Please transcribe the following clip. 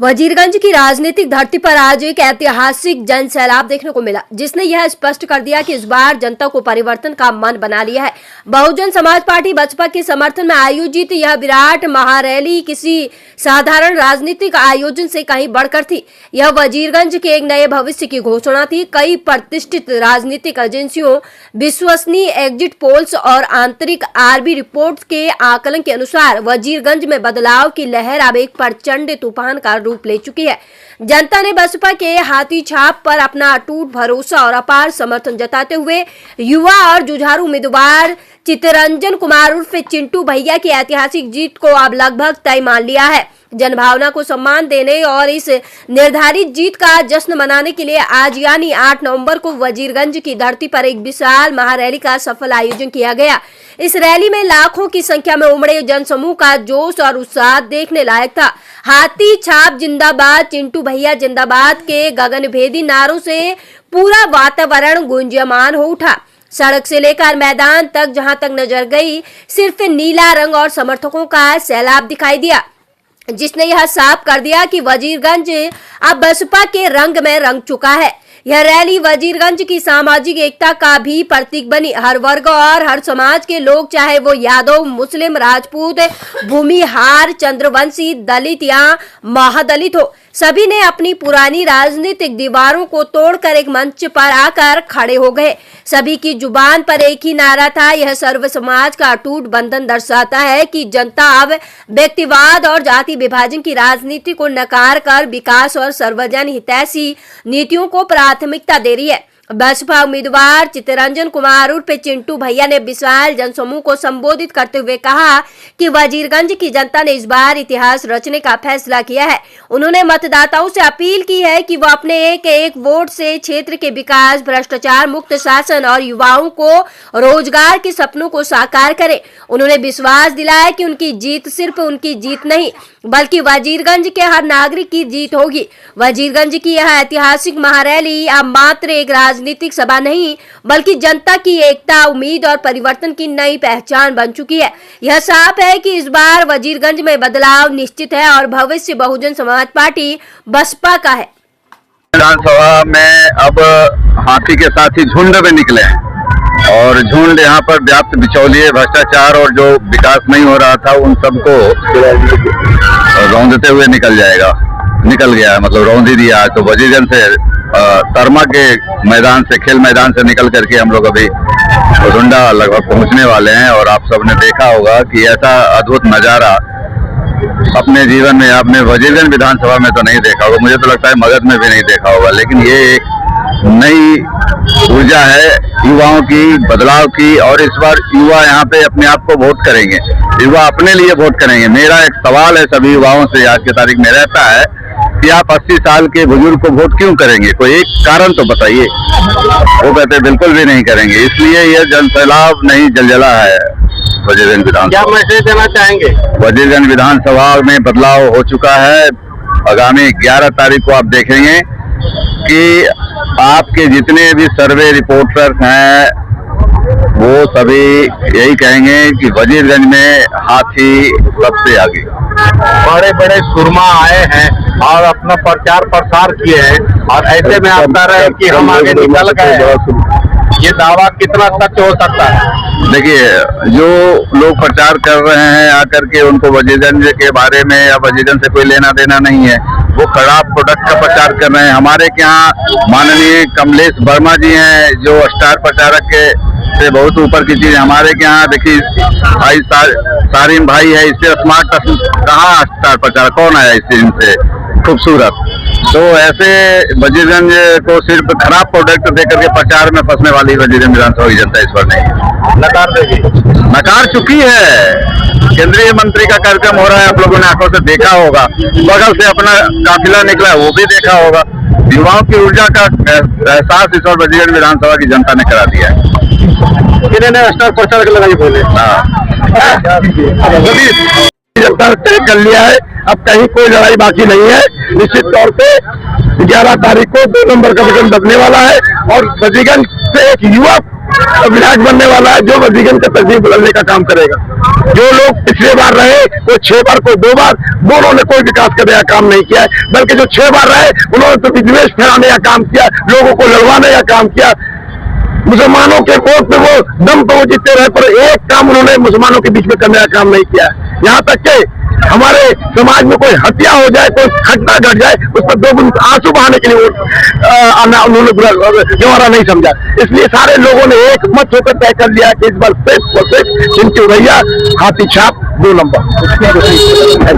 वजीरगंज की राजनीतिक धरती पर आज एक ऐतिहासिक जन सैलाब देखने को मिला, जिसने यह स्पष्ट कर दिया कि इस बार जनता को परिवर्तन का मन बना लिया है। बहुजन समाज पार्टी बसपा के समर्थन में आयोजित यह विराट महारैली किसी साधारण राजनीतिक आयोजन से कहीं बढ़कर थी। यह वजीरगंज के एक नए भविष्य की घोषणा थी। कई प्रतिष्ठित राजनीतिक एजेंसियों, विश्वसनीय एग्जिट पोल्स और आंतरिक आरबी रिपोर्ट के आकलन के अनुसार वजीरगंज में बदलाव की लहर अब एक प्रचंड तूफान का रूप ले चुकी है। जनता ने बसपा के हाथी छाप पर अपना अटूट भरोसा और अपार समर्थन जताते हुए युवा और जुझारू उम्मीदवार चितरंजन कुमार उर्फ चिंटू भैया की ऐतिहासिक जीत को अब लगभग तय मान लिया है। जनभावना को सम्मान देने और इस निर्धारित जीत का जश्न मनाने के लिए आज यानी 8 नवंबर को वजीरगंज की धरती पर एक विशाल महारैली का सफल आयोजन किया गया। इस रैली में लाखों की संख्या में उमड़े जनसमूह का जोश और उत्साह देखने लायक था। हाथी छाप जिंदाबाद, चिंटू भैया जिंदाबाद के गगनभेदी नारों से पूरा वातावरण गुंजयमान हो उठा। सड़क से लेकर मैदान तक जहां तक नजर गई, सिर्फ नीला रंग और समर्थकों का सैलाब दिखाई दिया, जिसने यह साफ कर दिया कि वजीरगंज अब बसपा के रंग में रंग चुका है। यह रैली वजीरगंज की सामाजिक एकता का भी प्रतीक बनी। हर वर्ग और हर समाज के लोग, चाहे वो यादव, मुस्लिम, राजपूत, भूमिहार, चंद्रवंशी, दलित या महादलित हो, सभी ने अपनी पुरानी राजनीतिक दीवारों को तोड़कर एक मंच पर आकर खड़े हो गए। सभी की जुबान पर एक ही नारा था। यह सर्व समाज का अटूट बंधन दर्शाता है कि जनता अब व्यक्तिवाद और जाति विभाजन की राजनीति को नकार कर विकास और सर्वजन हितैषी नीतियों को प्राथमिकता दे रही है। बसपा उम्मीदवार चितरंजन कुमार उर्फ चिंटू भैया ने विशाल जनसमूह को संबोधित करते हुए कहा कि वजीरगंज की जनता ने इस बार इतिहास रचने का फैसला किया है। उन्होंने मतदाताओं से अपील की है कि वो अपने एक एक वोट से क्षेत्र के विकास, भ्रष्टाचार मुक्त शासन और युवाओं को रोजगार के सपनों को साकार करें। उन्होंने विश्वास दिलाया कि उनकी जीत सिर्फ उनकी जीत नहीं, बल्कि वजीरगंज के हर नागरिक की जीत होगी। वजीरगंज की यह ऐतिहासिक महारैली अब मात्र एक राजनीतिक सभा नहीं, बल्कि जनता की एकता, उम्मीद और परिवर्तन की नई पहचान बन चुकी है। यह साफ है कि इस बार वजीरगंज में बदलाव निश्चित है और भविष्य बहुजन समाज पार्टी बसपा का है। विधानसभा में अब हाथी के साथ ही झुंड में निकले हैं और झुंड यहाँ पर व्याप्त बिचौलिए, भ्रष्टाचार और जो विकास नहीं हो रहा था उन सबको रौंदते हुए निकल गया, मतलब रौंद ही दिया। तो वजीरगंज से तरमा के मैदान से, खेल मैदान से निकल करके हम लोग अभी धुंडा लगभग पहुंचने वाले हैं। और आप सबने देखा होगा कि ऐसा अद्भुत नजारा अपने जीवन में आपने वजीरगंज विधानसभा में तो नहीं देखा होगा, मुझे तो लगता है मगध में भी नहीं देखा होगा। लेकिन ये एक नई ऊर्जा है युवाओं की, बदलाव की। और इस बार युवा यहाँ पे अपने आप को वोट करेंगे, युवा अपने लिए वोट करेंगे। मेरा एक सवाल है सभी युवाओं से आज की तारीख में रहता है कि आप 80 साल के बुजुर्ग को वोट क्यों करेंगे? कोई एक कारण तो बताइए। वो कहते बिल्कुल भी नहीं करेंगे। इसलिए यह जनसैलाब नहीं जलजला है वजीरगंज विधानसभा। क्या मैसेज देना चाहेंगे? वजीरगंज विधानसभा में बदलाव हो चुका है। आगामी 11 तारीख को आप देखेंगे कि आपके जितने भी सर्वे रिपोर्टर्स हैं वो सभी यही कहेंगे कि वजीरगंज में हाथी सबसे आगे। बड़े बड़े सुरमा आए हैं और अपना प्रचार प्रसार किए हैं, और ऐसे में आप कह रहे हैं कि हम आगे निकल गए। ये दावा कितना सच हो सकता है? देखिए, जो लोग प्रचार कर रहे हैं आकर के, उनको वजीरगंज के बारे में या वजीरगंज से कोई लेना देना नहीं है। वो खराब प्रोडक्ट का प्रचार कर रहे हैं। हमारे यहाँ माननीय कमलेश वर्मा जी हैं जो स्टार प्रचारक के से बहुत ऊपर की चीज। हमारे यहाँ देखिए भाई सारिम भाई है, इससे स्मार्ट कहाँ स्टार प्रचारक कौन आया इससे, इनसे खूबसूरत। तो ऐसे वजीरगंज को सिर्फ खराब प्रोडक्ट देकर के प्रचार में फंसने वाली वजीरगंज विधानसभा की जनता इस पर नहीं नकार देगी, नकार चुकी है। केंद्रीय मंत्री का कार्यक्रम हो रहा है, आप लोगों ने आंखों से देखा होगा। बगल से अपना काफिला निकला है, वो भी देखा होगा। युवाओं की ऊर्जा का एहसास इस बार वजीरगंज विधानसभा की जनता ने करा दिया है। किन्होंने स्टार प्रचारक लगाई बोले? जनता ने तय कर लिया है, अब कहीं कोई लड़ाई बाकी नहीं है। निश्चित तौर पे 11 तारीख को 2 नंबर का बटन दबने वाला है और वजीरगंज से एक युवा विधायक बनने वाला है जो वजीगन का तस्वीर बदलने का काम करेगा। जो लोग पिछले बार रहे, कोई 6 बार, कोई 2 बार, वो उन्होंने कोई विकास करने का काम नहीं किया है, बल्कि जो 6 बार रहे उन्होंने तो विद्वेष फैलाने का काम किया, लोगों को लड़वाने का काम किया। मुसलमानों के वोट पे वो दम पे वो जीतते रहे, पर एक काम उन्होंने मुसलमानों के बीच में करने का काम नहीं किया। यहाँ तक कि हमारे समाज में कोई हत्या हो जाए, कोई घटना घट जाए, उस पर 2 बूंद आंसू बहाने के लिए उन्होंने गंवारा नहीं समझा। इसलिए सारे लोगों ने एक मत होकर तय कर लिया कि इस बार सिर्फ और सिर्फ चिंटू भैया, हाथी छाप 2 नंबर।